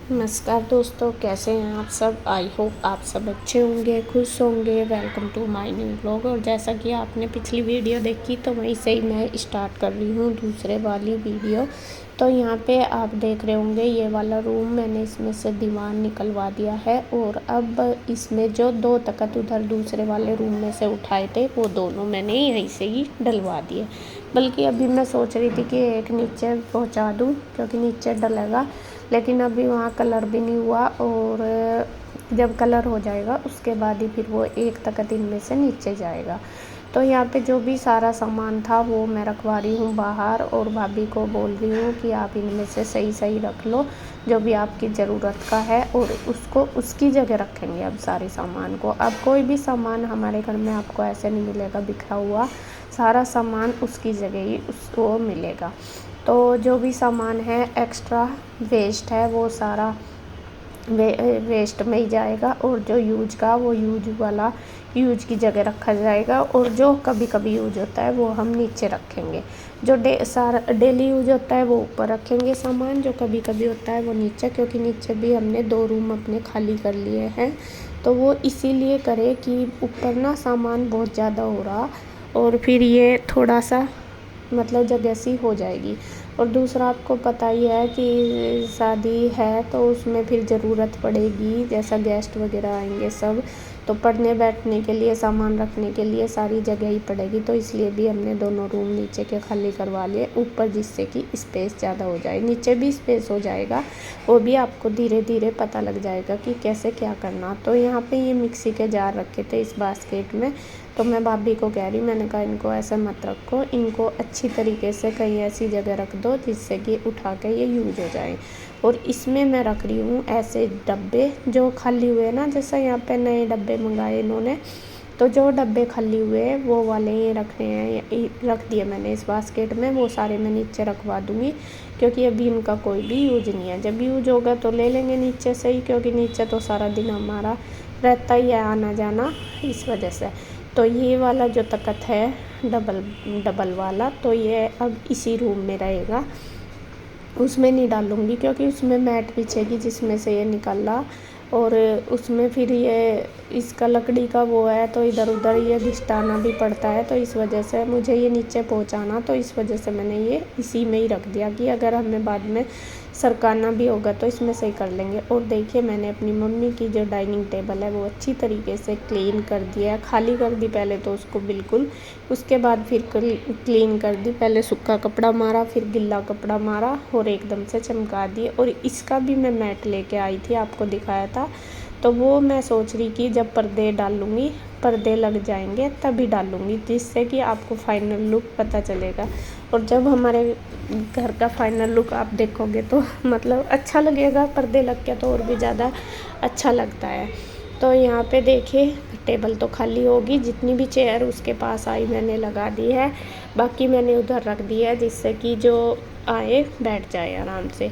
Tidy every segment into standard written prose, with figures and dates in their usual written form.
नमस्कार दोस्तों, कैसे हैं आप सब। आई होप आप सब अच्छे होंगे, खुश होंगे। Welcome to my new blog. और जैसा कि आपने पिछली वीडियो देखी तो वहीं से ही मैं स्टार्ट कर रही हूँ दूसरे वाली वीडियो। तो यहाँ पे आप देख रहे होंगे ये वाला रूम मैंने इसमें से दीवार निकलवा दिया है। और अब इसमें जो 2 तख़्त उधर दूसरे वाले रूम में से उठाए थे वो दोनों मैंने यहीं से ही डलवा दिए। बल्कि अभी मैं सोच रही थी कि एक नीचे पहुँचा दूँ क्योंकि नीचे डलेगा, लेकिन अभी वहाँ कलर भी नहीं हुआ। और जब कलर हो जाएगा उसके बाद ही फिर वो एक तख़्त इनमें से नीचे जाएगा। तो यहाँ पे जो भी सारा सामान था वो मैं रखवा रही हूँ बाहर, और भाभी को बोल रही हूँ कि आप इनमें से सही सही रख लो जो भी आपकी ज़रूरत का है, और उसको उसकी जगह रखेंगे अब सारे सामान को। अब कोई भी सामान हमारे घर में आपको ऐसे नहीं मिलेगा बिखरा हुआ, सारा सामान उसकी जगह ही उसको मिलेगा। तो जो भी सामान है एक्स्ट्रा वेस्ट है वो सारा वेस्ट में ही जाएगा, और जो यूज का वो यूज की जगह रखा जाएगा, और जो कभी कभी यूज होता है वो हम नीचे रखेंगे। जो सारा डेली यूज होता है वो ऊपर रखेंगे सामान, जो कभी कभी होता है वो नीचे, क्योंकि नीचे भी हमने 2 रूम अपने खाली कर लिए हैं। तो वो इसीलिए करे कि ऊपर ना सामान बहुत ज़्यादा हो रहा, और फिर ये थोड़ा सा मतलब जगह सी हो जाएगी। और दूसरा आपको पता ही है कि शादी है तो उसमें फिर ज़रूरत पड़ेगी, जैसा गेस्ट वगैरह आएंगे सब, तो पढ़ने बैठने के लिए सामान रखने के लिए सारी जगह ही पड़ेगी। तो इसलिए भी हमने दोनों रूम नीचे के खाली करवा लिए ऊपर, जिससे कि स्पेस ज़्यादा हो जाए। नीचे भी स्पेस हो जाएगा, वो भी आपको धीरे धीरे पता लग जाएगा कि कैसे क्या करना। तो यहाँ पे ये मिक्सी के जार रखे थे इस बास्केट में, तो मैं भाभी को कह रही, मैंने कहा इनको ऐसे मत रखो, इनको अच्छी तरीके से कहीं ऐसी जगह रख दो जिससे कि उठा के ये यूज हो जाए। और इसमें मैं रख रही हूँ ऐसे डब्बे जो खाली हुए ना, जैसे यहाँ पे नए डब्बे मंगाए इन्होंने, तो जो डब्बे खाली हुए वो वाले ये रखने हैं, रख दिए मैंने इस बास्केट में। वो सारे मैं नीचे रखवा दूँगी क्योंकि अभी इनका कोई भी यूज नहीं है। जब यूज होगा तो ले लेंगे नीचे से ही, क्योंकि नीचे तो सारा दिन हमारा रहता ही है आना जाना, इस वजह से। तो ये वाला जो तख़्त है डबल वाला, तो ये अब इसी रूम में रहेगा, उसमें नहीं डालूँगी क्योंकि उसमें मैट बिछेगी जिसमें से ये निकला। और उसमें फिर ये इसका लकड़ी का वो है तो इधर उधर ये घिसटाना भी पड़ता है, तो इस वजह से मुझे ये नीचे पहुंचाना, तो इस वजह से मैंने ये इसी में ही रख दिया कि अगर हमें बाद में सरकाना भी होगा तो इसमें से ही कर लेंगे। और देखिए मैंने अपनी मम्मी की जो डाइनिंग टेबल है वो अच्छी तरीके से क्लीन कर दिया है, खाली कर दी पहले तो उसको बिल्कुल, उसके बाद फिर क्लीन कर दी। पहले सूखा कपड़ा मारा, फिर गिल्ला कपड़ा मारा और एकदम से चमका दिए। और इसका भी मैं मैट लेके आई थी, आपको दिखाया था, तो वो मैं सोच रही कि जब पर्दे डालूँगी, पर्दे लग जाएंगे तभी डालूँगी, जिससे कि आपको फाइनल लुक पता चलेगा। और जब हमारे घर का फाइनल लुक आप देखोगे तो मतलब अच्छा लगेगा, पर्दे लग के तो और भी ज़्यादा अच्छा लगता है। तो यहाँ पे देखिए टेबल तो खाली होगी, जितनी भी चेयर उसके पास आई मैंने लगा दी है, बाकी मैंने उधर रख दी है जिससे कि जो आए बैठ जाए आराम से।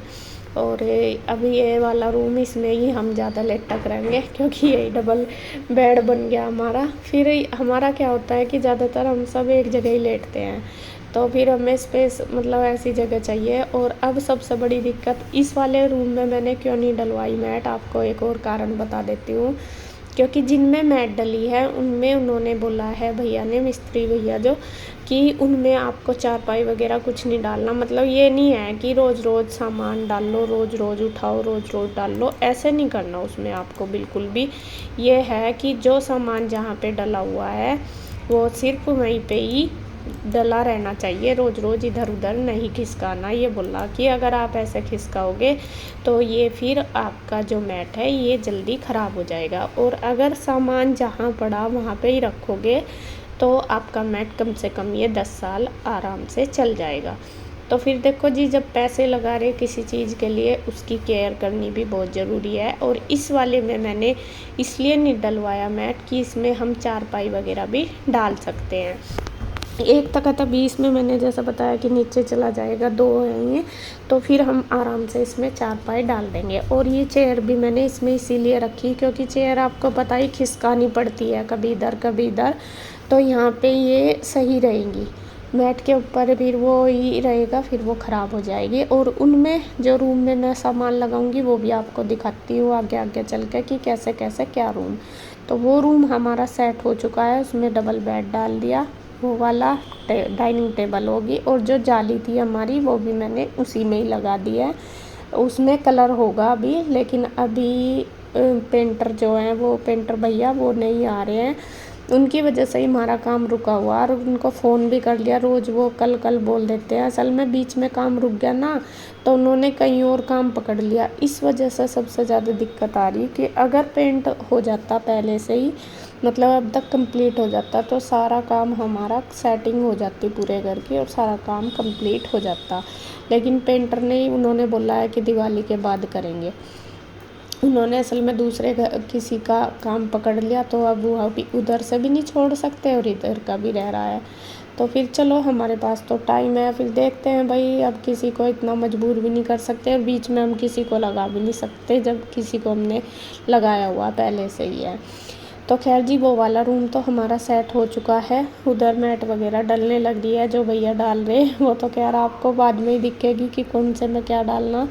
और अभी ये वाला रूम इसमें ही हम ज़्यादा लेट तक रहेंगे क्योंकि यही डबल बेड बन गया हमारा। फिर हमारा क्या होता है कि ज़्यादातर हम सब एक जगह ही लेटते हैं, तो फिर हमें स्पेस मतलब ऐसी जगह चाहिए। और अब सबसे बड़ी दिक्कत इस वाले रूम में मैंने क्यों नहीं डलवाई मैट, आपको एक और कारण बता देती हूँ। क्योंकि जिनमें मैट डली है उनमें उन्होंने बोला है भैया ने, मिस्त्री भैया जो, कि उनमें आपको चारपाई वगैरह कुछ नहीं डालना। मतलब ये नहीं है कि रोज़ रोज़ सामान डाल लो, रोज़ रोज़ उठाओ, रोज़ रोज़ डाल लो, ऐसे नहीं करना उसमें आपको बिल्कुल भी। ये है कि जो सामान जहाँ पे डला हुआ है वो सिर्फ वहीं पे ही डला रहना चाहिए, रोज़ रोज़ इधर उधर नहीं खिसकाना। ये बोला कि अगर आप ऐसे खिसकाओगे तो ये फिर आपका जो मैट है ये जल्दी ख़राब हो जाएगा, और अगर सामान जहाँ पड़ा वहाँ पे ही रखोगे तो आपका मैट कम से कम ये 10 साल आराम से चल जाएगा। तो फिर देखो जी, जब पैसे लगा रहे किसी चीज़ के लिए उसकी केयर करनी भी बहुत ज़रूरी है। और इस वाले में मैंने इसलिए नहीं डलवाया मैट कि इसमें हम चारपाई वगैरह भी डाल सकते हैं। एक तख़्त अभी इसमें मैंने जैसा बताया कि नीचे चला जाएगा, 2 हैं ये, तो फिर हम आराम से इसमें चारपाई डाल देंगे। और ये चेयर भी मैंने इसमें इसीलिए रखी क्योंकि चेयर आपको पता ही खिसकानी पड़ती है, कभी इधर कभी इधर, तो यहाँ पे ये सही रहेंगी। मैट के ऊपर फिर वो ही रहेगा, फिर वो ख़राब हो जाएगी। और उनमें जो रूम में मैं सामान लगाऊंगी वो भी आपको दिखाती हूँ आगे आगे चल के कि कैसे कैसे क्या रूम। तो वो रूम हमारा सेट हो चुका है, उसमें डबल बेड डाल दिया, वो वाला डाइनिंग टेबल होगी। और जो जाली थी हमारी वो भी मैंने उसी में ही लगा दिया है। उसमें कलर होगा अभी, लेकिन अभी पेंटर जो हैं वो पेंटर भैया वो नहीं आ रहे हैं, उनकी वजह से ही हमारा काम रुका हुआ। और उनको फ़ोन भी कर लिया, रोज़ वो कल कल बोल देते हैं। असल में बीच में काम रुक गया ना, तो उन्होंने कहीं और काम पकड़ लिया। इस वजह से सबसे ज़्यादा दिक्कत आ रही कि अगर पेंट हो जाता पहले से ही, मतलब अब तक कंप्लीट हो जाता, तो सारा काम हमारा सेटिंग हो जाती पूरे घर की और सारा काम कंप्लीट हो जाता। लेकिन पेंटर ने, उन्होंने बोला है कि दिवाली के बाद करेंगे। उन्होंने असल में दूसरे किसी का काम पकड़ लिया, तो अब वो अभी उधर से भी नहीं छोड़ सकते और इधर का भी रह रहा है। तो फिर चलो हमारे पास तो टाइम है, फिर देखते हैं भाई। अब किसी को इतना मजबूर भी नहीं कर सकते और बीच में हम किसी को लगा भी नहीं सकते जब किसी को हमने लगाया हुआ पहले से ही है। तो खैर जी, वो वाला रूम तो हमारा सेट हो चुका है। उधर मैट वगैरह डलने लग रही है, जो भैया डाल रहे हैं वो तो खैर आपको बाद में ही दिखेगी कि कौन से में क्या डालना।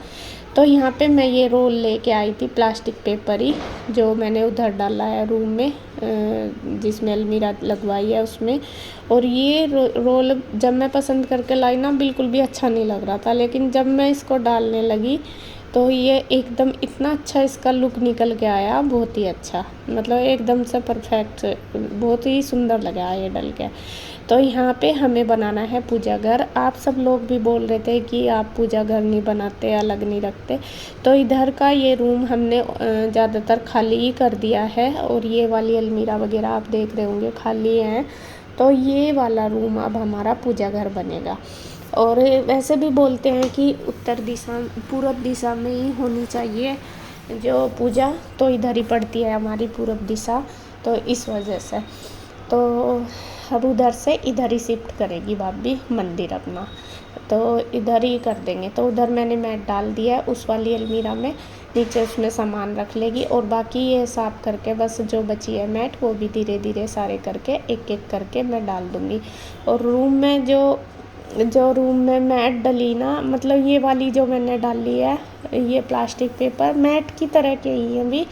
तो यहाँ पे मैं ये रोल लेके आई थी, प्लास्टिक पेपर ही, जो मैंने उधर डाला है रूम में, जिसमें अलमीरा लगवाई है उसमें। और ये रोल जब मैं पसंद करके लाई ना, बिल्कुल भी अच्छा नहीं लग रहा था, लेकिन जब मैं इसको डालने लगी तो ये एकदम इतना अच्छा इसका लुक निकल के आया, बहुत ही अच्छा, मतलब एकदम से परफेक्ट, बहुत ही सुंदर लगा ये डल के। तो यहाँ पे हमें बनाना है पूजा घर। आप सब लोग भी बोल रहे थे कि आप पूजा घर नहीं बनाते, अलग नहीं रखते, तो इधर का ये रूम हमने ज़्यादातर खाली ही कर दिया है। और ये वाली अलमीरा वगैरह आप देख रहे होंगे खाली हैं, तो ये वाला रूम अब हमारा पूजा घर बनेगा। और वैसे भी बोलते हैं कि उत्तर दिशा, पूरब दिशा में ही होनी चाहिए जो पूजा, तो इधर ही पड़ती है हमारी पूरब दिशा, तो इस वजह से तो अब उधर से इधर ही शिफ्ट करेगी भाभी मंदिर अपना, तो इधर ही कर देंगे। तो उधर मैंने मैट डाल दिया है उस वाली अलमीरा में, नीचे उसमें सामान रख लेगी। और बाकी ये साफ़ करके बस जो बची है मैट, वो भी धीरे धीरे सारे करके एक एक करके मैं डाल दूँगी। और रूम में जो रूम में मैट डली ना, मतलब ये वाली जो मैंने डाली है, ये प्लास्टिक पेपर मैट की तरह के ही हैं भी,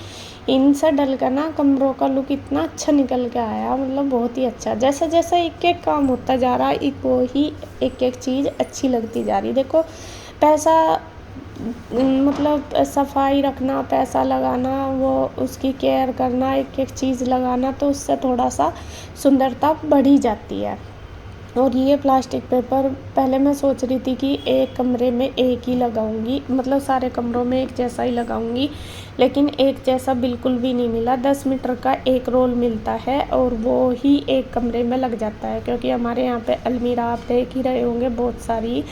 इनसे डल कर ना कमरों का लुक इतना अच्छा निकल के आया, मतलब बहुत ही अच्छा। जैसे जैसे एक एक काम होता जा रहा है, वो ही एक एक चीज़ अच्छी लगती जा रही। देखो पैसा, मतलब सफाई रखना, पैसा लगाना, वो उसकी केयर करना, एक एक चीज़ लगाना, तो उससे थोड़ा सा सुंदरता बढ़ ही जाती है। और ये प्लास्टिक पेपर पहले मैं सोच रही थी कि एक कमरे में एक ही लगाऊंगी, मतलब सारे कमरों में एक जैसा ही लगाऊंगी, लेकिन एक जैसा बिल्कुल भी नहीं मिला। 10 मीटर का एक रोल मिलता है और वो ही एक कमरे में लग जाता है, क्योंकि हमारे यहाँ पे अलमीरा आप देख ही रहे होंगे बहुत सारी।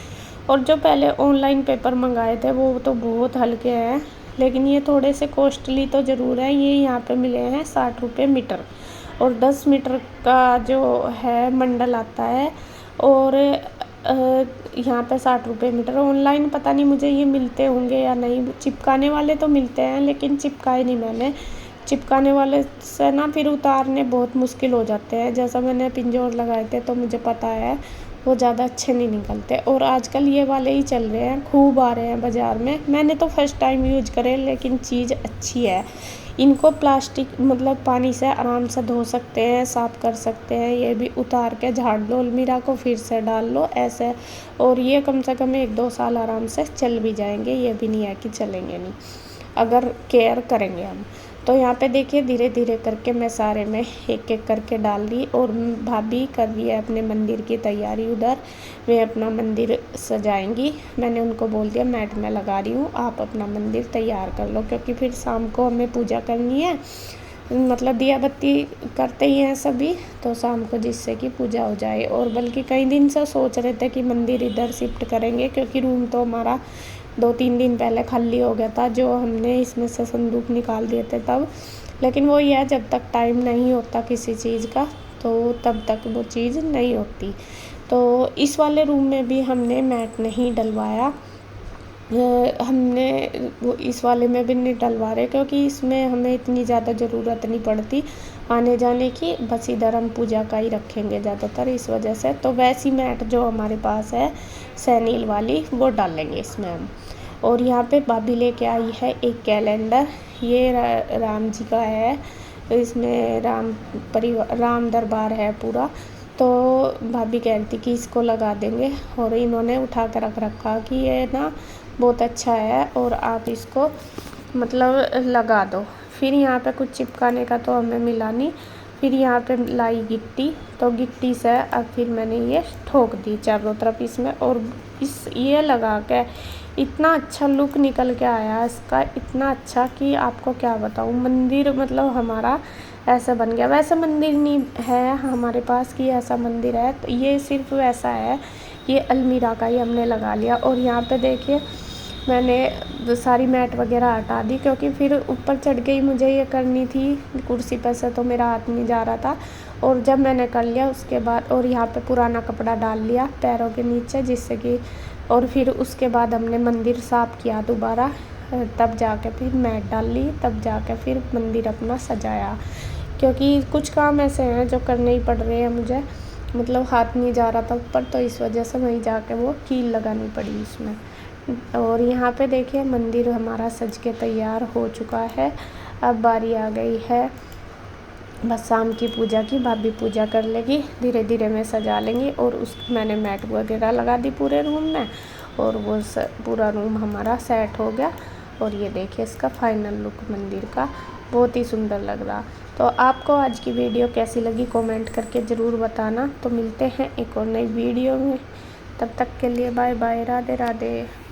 और जो पहले ऑनलाइन पेपर मंगाए थे वो तो बहुत हल्के हैं, लेकिन ये थोड़े से कॉस्टली तो ज़रूर है। ये यहाँ पे मिले हैं 60 रुपये मीटर, और 10 मीटर का जो है मंडल आता है। और यहाँ पे 60 रुपये मीटर। ऑनलाइन पता नहीं मुझे ये मिलते होंगे या नहीं, चिपकाने वाले तो मिलते हैं, लेकिन चिपकाए नहीं मैंने। चिपकाने वाले से ना फिर उतारने बहुत मुश्किल हो जाते हैं, जैसा मैंने पिंजौर लगाए थे तो मुझे पता है वो ज़्यादा अच्छे नहीं निकलते। और आजकल ये वाले ही चल रहे हैं, खूब आ रहे हैं बाज़ार में। मैंने तो फर्स्ट टाइम यूज करे, लेकिन चीज़ अच्छी है। इनको प्लास्टिक, मतलब पानी से आराम से धो सकते हैं, साफ़ कर सकते हैं। ये भी उतार के झाड़ लो अलमीरा को, फिर से डाल लो ऐसे। और ये कम से कम 1-2 साल आराम से चल भी जाएंगे, ये भी नहीं है कि चलेंगे नहीं, अगर केयर करेंगे हम। तो यहाँ पे देखिए धीरे धीरे करके मैं सारे में एक एक करके डाल दी। और भाभी कर रही है अपने मंदिर की तैयारी, उधर वे अपना मंदिर सजाएंगी। मैंने उनको बोल दिया मैट में लगा रही हूँ, आप अपना मंदिर तैयार कर लो, क्योंकि फिर शाम को हमें पूजा करनी है, मतलब दिया बत्ती करते ही हैं सभी, तो शाम को जिससे कि पूजा हो जाए। और बल्कि कई दिन से सोच रहे थे कि मंदिर इधर शिफ्ट करेंगे, क्योंकि रूम तो हमारा 2-3 दिन पहले खाली हो गया था, जो हमने इसमें से संदूक निकाल दिए थे तब। लेकिन वो यह जब तक टाइम नहीं होता किसी चीज़ का, तो तब तक वो चीज़ नहीं होती। तो इस वाले रूम में भी हमने मैट नहीं डलवाया, हमने वो इस वाले में भी नहीं डलवा रहे, क्योंकि इसमें हमें इतनी ज़्यादा ज़रूरत नहीं पड़ती। आने जाने की, बस इधर हम पूजा का ही रखेंगे ज़्यादातर इस वजह से। तो वैसी मैट जो हमारे पास है सैनील वाली वो डालेंगे इसमें हम। और यहाँ पे भाभी लेके आई है एक कैलेंडर, ये राम जी का है, इसमें राम दरबार है पूरा। तो भाभी कह रही थी कि इसको लगा देंगे, और इन्होंने उठा कर रख रखा कि ये ना बहुत अच्छा है और आप इसको मतलब लगा दो। फिर यहाँ पे कुछ चिपकाने का तो हमें मिला नहीं, फिर यहाँ पे लाई गिट्टी, तो गिट्टी से अब फिर मैंने ये ठोक दी चारों तरफ इसमें, और ये लगा के इतना अच्छा लुक निकल के आया इसका, इतना अच्छा कि आपको क्या बताऊँ। मंदिर मतलब हमारा ऐसा बन गया। वैसा मंदिर नहीं है हमारे पास कि ऐसा मंदिर है, तो ये सिर्फ वैसा है, ये अलमीरा का ही हमने लगा लिया। और यहाँ पे देखिए मैंने सारी मैट वगैरह हटा दी, क्योंकि फिर ऊपर चढ़ के ही मुझे ये करनी थी कुर्सी पर से, तो मेरा हाथ नहीं जा रहा था। और जब मैंने कर लिया उसके बाद, और यहाँ पे पुराना कपड़ा डाल लिया पैरों के नीचे, जिससे कि, और फिर उसके बाद हमने मंदिर साफ़ किया दोबारा, तब जाके फिर मैट डाल ली, तब जाके फिर मंदिर अपना सजाया। क्योंकि कुछ काम ऐसे हैं जो करने ही पड़ रहे हैं मुझे, मतलब हाथ नहीं जा रहा था ऊपर, तो इस वजह से वहीं जाके वो कील लगानी पड़ी इसमें। और यहाँ पे देखिए मंदिर हमारा सज के तैयार हो चुका है। अब बारी आ गई है बस शाम की पूजा की। भाभी पूजा कर लेगी, धीरे धीरे मैं सजा लेंगी। और मैंने मैट वगैरह लगा दी पूरे रूम में, और वो पूरा रूम हमारा सेट हो गया। और ये देखिए इसका फाइनल लुक मंदिर का, बहुत ही सुंदर लग रहा। तो आपको आज की वीडियो कैसी लगी कमेंट करके ज़रूर बताना। तो मिलते हैं एक और नई वीडियो में, तब तक के लिए बाय बाय, राधे राधे।